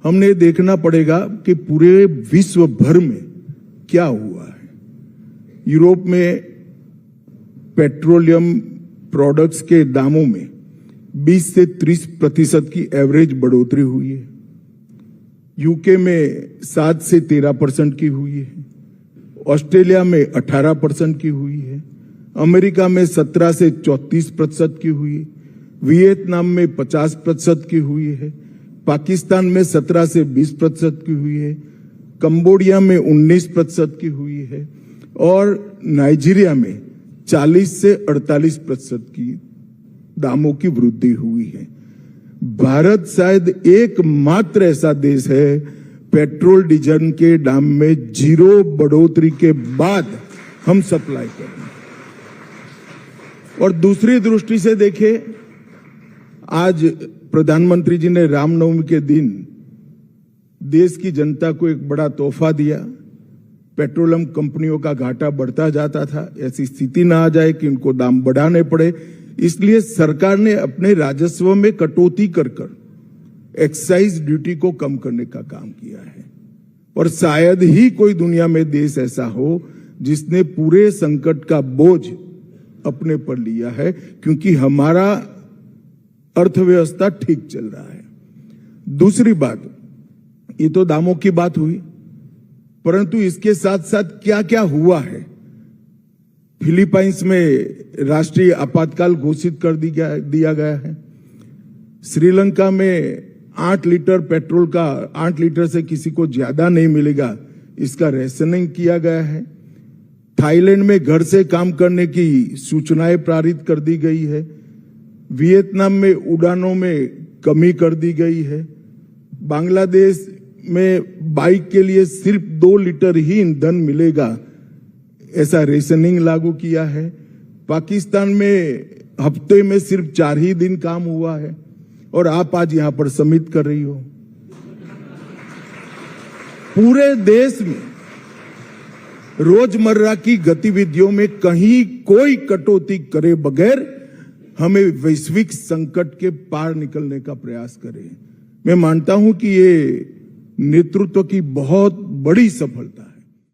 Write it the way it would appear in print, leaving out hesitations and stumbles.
हमने देखना पड़ेगा कि पूरे विश्व भर में क्या हुआ है। यूरोप में पेट्रोलियम प्रोडक्ट्स के दामों में 20 से 30% की एवरेज बढ़ोतरी हुई है। यूके में 7 से 13% की हुई है। ऑस्ट्रेलिया में 18% की हुई है। अमेरिका में 17 से 34% की हुई है। वियतनाम में 50% की हुई है। पाकिस्तान में 17 से 20% की हुई है। कंबोडिया में 19% की हुई है और नाइजीरिया में 40 से 48% की दामों की वृद्धि हुई है। भारत शायद एकमात्र ऐसा देश है पेट्रोल डीजल के दाम में 0 बढ़ोतरी के बाद हम सप्लाई कर रहे हैं। और दूसरी दृष्टि से देखें, आज प्रधानमंत्री जी ने रामनवमी के दिन देश की जनता को एक बड़ा तोहफा दिया। पेट्रोलियम कंपनियों का घाटा बढ़ता जाता था, ऐसी स्थिति ना आ जाए कि इनको दाम बढ़ाने पड़े, इसलिए सरकार ने अपने राजस्व में कटौती कर एक्साइज ड्यूटी को कम करने का काम किया है। और शायद ही कोई दुनिया में देश ऐसा हो जिसने पूरे संकट का बोझ अपने पर लिया है, क्योंकि हमारा अर्थव्यवस्था ठीक चल रहा है। दूसरी बात, ये तो दामों की बात हुई, परंतु इसके साथ साथ क्या क्या हुआ है। फिलीपाइंस में राष्ट्रीय आपातकाल घोषित कर दिया गया है। श्रीलंका में 8 लीटर पेट्रोल का 8 लीटर से किसी को ज्यादा नहीं मिलेगा, इसका रेशनिंग किया गया है। थाईलैंड में घर से काम करने की सूचनाएं पारित कर दी गई है। वियतनाम में उड़ानों में कमी कर दी गई है। बांग्लादेश में बाइक के लिए सिर्फ 2 लीटर ही ईंधन मिलेगा, ऐसा रेशनिंग लागू किया है। पाकिस्तान में हफ्ते में सिर्फ 4 ही दिन काम हुआ है और आप आज यहां पर समिट कर रही हो। पूरे देश में रोजमर्रा की गतिविधियों में कहीं कोई कटौती करे बगैर हमें वैश्विक संकट के पार निकलने का प्रयास करें। मैं मानता हूं कि ये नेतृत्व की बहुत बड़ी सफलता